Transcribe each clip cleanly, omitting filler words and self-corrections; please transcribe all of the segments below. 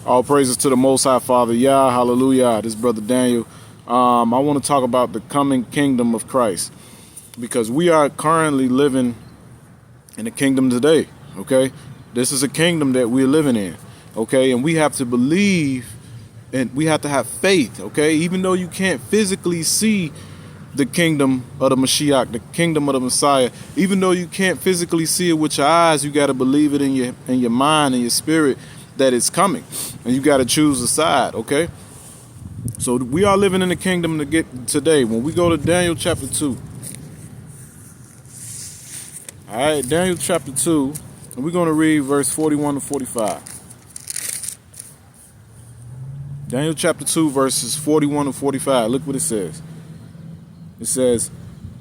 All praises to the Most High Father. Yah, hallelujah. This brother Daniel. I want to talk about the coming kingdom of Christ because we are currently living in the kingdom today. Okay, this is a kingdom that we're living in. Okay, and we have to believe and we have to have faith. Okay, even though you can't physically see the kingdom of the Mashiach, the kingdom of the Messiah, even though you can't physically see it with your eyes, you got to believe it in your mind and your spirit that it's coming, and you got to choose a side. Okay, so we are living in the kingdom to get today. When we go to Daniel chapter 2, all right, Daniel chapter 2, and we're going to read verse 41 to 45. Daniel chapter 2, verses 41 to 45. Look what it says. It says,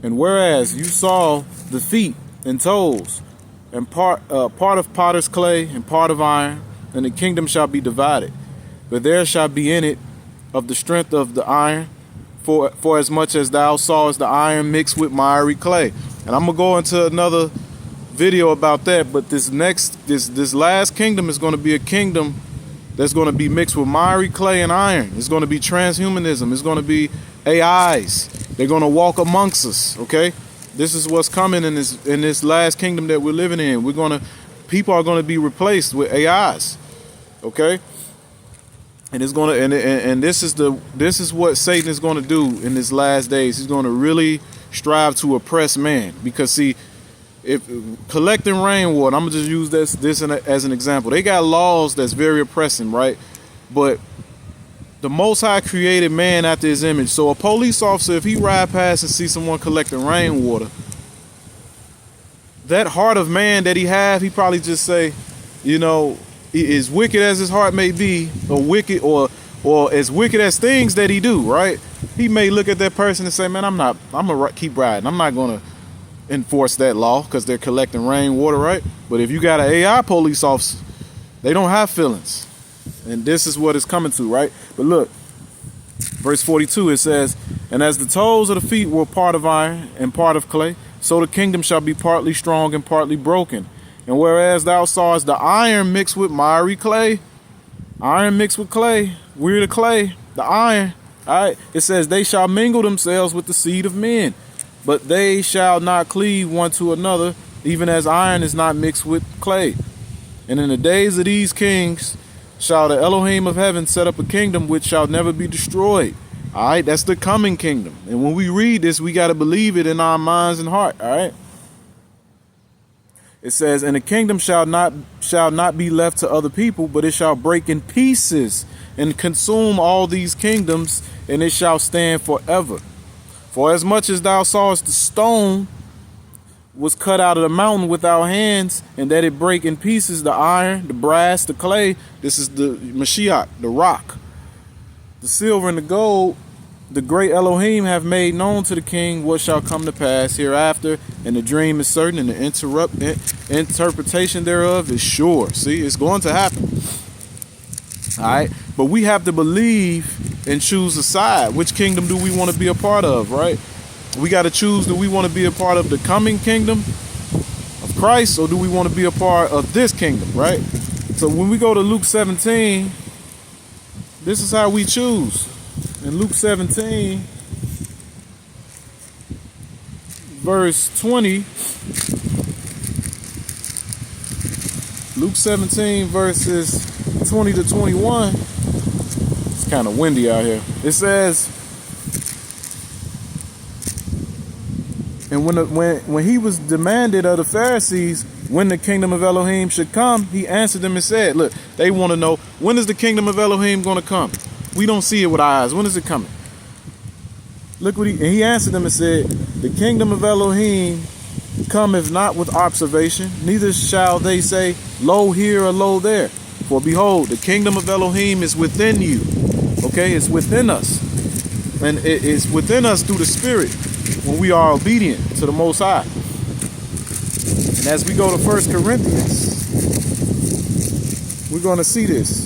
"And whereas you saw the feet and toes, and part of potter's clay and part of iron, and the kingdom shall be divided. But there shall be in it of the strength of the iron, for as much as thou sawest the iron mixed with miry clay." And I'm gonna go into another video about that. But this last kingdom is going to be a kingdom that's going to be mixed with miry clay and iron. It's going to be transhumanism. It's going to be AIs. They're going to walk amongst us. Okay, this is what's coming in this last kingdom that we're living in. People are going to be replaced with AIs. Okay, and it's going to and this is what Satan is going to do in this last days. He's going to really strive to oppress man, because see, if collecting rainwater, I'm gonna just use this as an example. They got laws that's very oppressing, right? But the Most High created man after his image. So a police officer, if he ride past and see someone collecting rainwater, that heart of man that he have, he probably just say, you know, as wicked as his heart may be, or as wicked as things that he do, right? He may look at that person and say, man, I'm gonna keep riding. I'm not gonna enforce that law because they're collecting rainwater, right? But if you got an AI police officer, they don't have feelings. And this is what it's coming to, right? But look, verse 42, it says, "And as the toes of the feet were part of iron and part of clay, so the kingdom shall be partly strong and partly broken. And whereas thou sawest the iron mixed with miry clay," iron mixed with clay, we're the clay, the iron, all right? It says, "They shall mingle themselves with the seed of men, but they shall not cleave one to another, even as iron is not mixed with clay. And in the days of these kings shall the Elohim of heaven set up a kingdom which shall never be destroyed." All right, that's the coming kingdom. And when we read this, we got to believe it in our minds and heart. All right. It says, "And the kingdom shall not be left to other people, but it shall break in pieces and consume all these kingdoms, and it shall stand forever. For as much as thou sawest the stone was cut out of the mountain with our hands, and that it break in pieces the iron, the brass, the clay," this is the Mashiach, the rock, "the silver and the gold, the great Elohim have made known to the king what shall come to pass hereafter, and the dream is certain, and the interpretation thereof is sure." See, it's going to happen. All right, but we have to believe and choose a side. Which kingdom do we want to be a part of, right? We got to choose, do we want to be a part of the coming kingdom of Christ, or do we want to be a part of this kingdom, right? So when we go to Luke 17, this is how we choose. In Luke 17, verse 20, Luke 17, verses 20 to 21, it's kind of windy out here. It says, "And when he was demanded of the Pharisees when the kingdom of Elohim should come, he answered them and said," look, they want to know, when is the kingdom of Elohim going to come? We don't see it with our eyes. When is it coming? Look what he answered them and said, "The kingdom of Elohim cometh not with observation, neither shall they say, lo here or lo there. For behold, the kingdom of Elohim is within you." Okay, it's within us. And it is within us through the Spirit when we are obedient to the Most High. And as we go to 1 Corinthians, we're going to see this.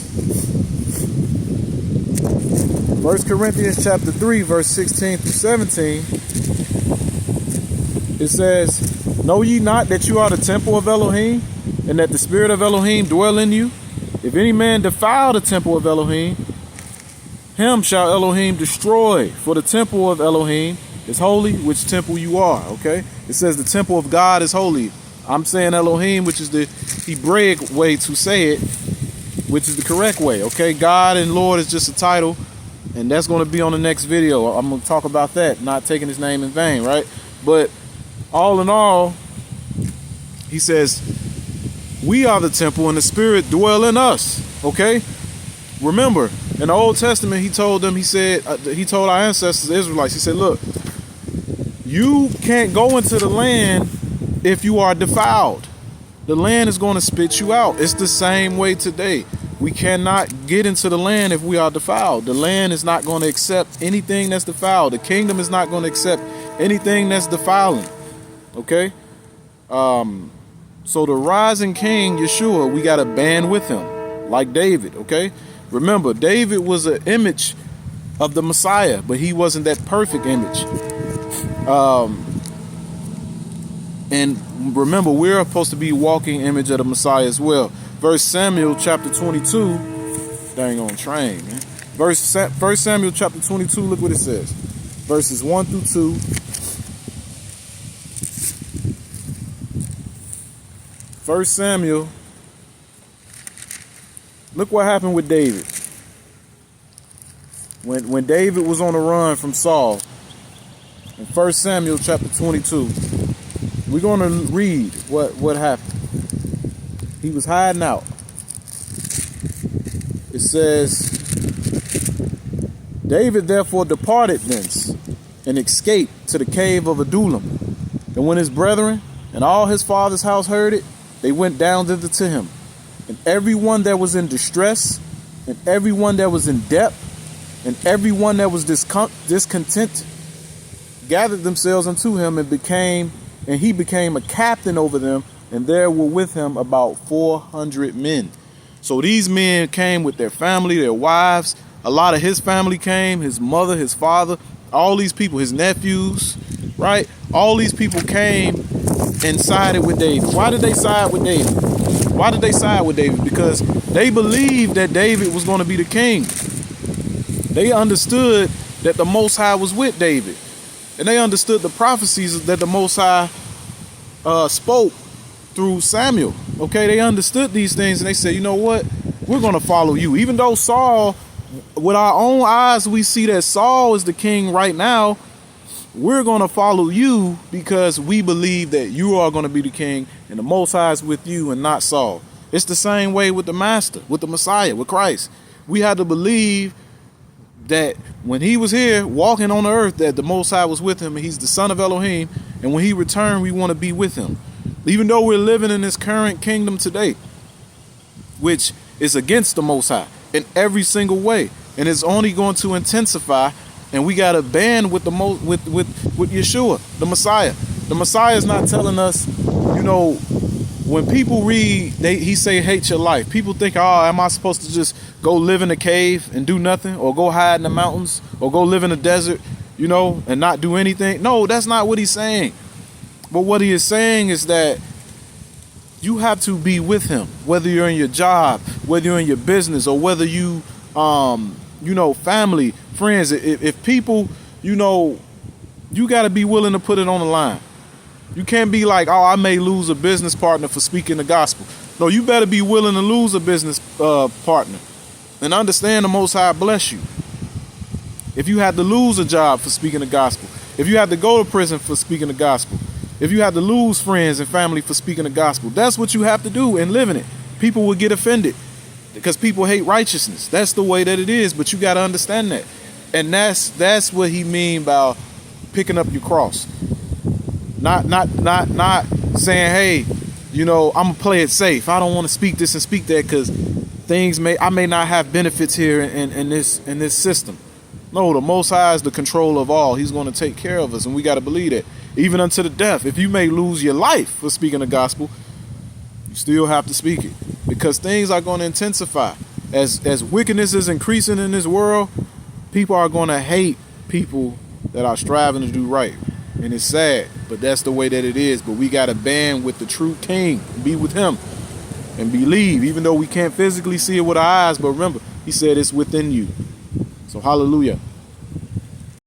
1 Corinthians chapter 3, verse 16 through 17. It says, "Know ye not that you are the temple of Elohim, and that the Spirit of Elohim dwell in you? If any man defile the temple of Elohim, him shall Elohim destroy. For the temple of Elohim is holy, which temple you are. Okay? It says the temple of God is holy. I'm saying Elohim, which is the Hebraic way to say it, which is the correct way. Okay? God and Lord is just a title, and that's going to be on the next video. I'm going to talk about that, not taking his name in vain, right? But all in all, he says, we are the temple and the Spirit dwell in us. Okay? Remember, in the Old Testament, he told them, he told our ancestors, the Israelites, he said, look, you can't go into the land if you are defiled. The land is going to spit you out. It's the same way today. We cannot get into the land if we are defiled. The land is not going to accept anything that's defiled. The kingdom is not going to accept anything that's defiling. Okay? So the rising king, Yeshua, we got to band with him, like David, okay? Remember, David was an image of the Messiah, but he wasn't that perfect image. And remember, we're supposed to be walking image of the Messiah as well. 1 Samuel chapter 22, dang on train, man. 1 Samuel chapter 22, look what it says. Verses 1 through 2. 1 Samuel, look what happened with David. When David was on the run from Saul, in 1 Samuel chapter 22, we're going to read what happened. He was hiding out. It says, David therefore departed thence and escaped to the cave of Adullam. And when his brethren and all his father's house heard it, they went down thither to him. And everyone that was in distress, and everyone that was in debt, and everyone that was discontent, gathered themselves unto him, and he became a captain over them, and there were with him about 400 men. So these men came with their family, their wives. A lot of his family came, his mother, his father, all these people, his nephews, right? All these people came and sided with David. Why did they side with David? Why did they side with David? Because they believed that David was going to be the king. They understood that the Most High was with David. And they understood the prophecies that the Most High spoke through Samuel. Okay, they understood these things, and they said, you know what? We're going to follow you. Even though Saul, with our own eyes, we see that Saul is the king right now, we're going to follow you because we believe that you are going to be the king and the Most High is with you and not Saul. It's the same way with the Master, with the Messiah, with Christ. We had to believe that when he was here walking on the earth, that the Most High was with him and he's the son of Elohim. And when he returned, we want to be with him. Even though we're living in this current kingdom today, which is against the Most High in every single way. And it's only going to intensify. And we got to band with with Yeshua, the Messiah. The Messiah is not telling us, you know, when people read, he say, hate your life. People think, oh, am I supposed to just go live in a cave and do nothing, or go hide in the mountains, or go live in the desert, you know, and not do anything? No, that's not what he's saying. But what he is saying is that you have to be with him, whether you're in your job, whether you're in your business, or whether you, you know, family, friends. If people, you know, you got to be willing to put it on the line. You can't be like, oh, I may lose a business partner for speaking the gospel. No, you better be willing to lose a business partner and understand the Most High bless you. If you had to lose a job for speaking the gospel, if you had to go to prison for speaking the gospel, if you had to lose friends and family for speaking the gospel, that's what you have to do and live in it. People will get offended because people hate righteousness. That's the way that it is, but you got to understand that. And that's what he mean by picking up your cross. Not saying, hey, you know, I'm gonna play it safe. I don't want to speak this and speak that because I may not have benefits here in this system. No, the Most High is the control of all. He's going to take care of us, and we got to believe that. Even unto the death. If you may lose your life for speaking the gospel, you still have to speak it, because things are going to intensify. As wickedness is increasing in this world, people are going to hate people that are striving to do right. And it's sad, but that's the way that it is. But we got to band with the true king, be with him. and believe, even though we can't physically see it with our eyes. But remember, he said it's within you. So hallelujah.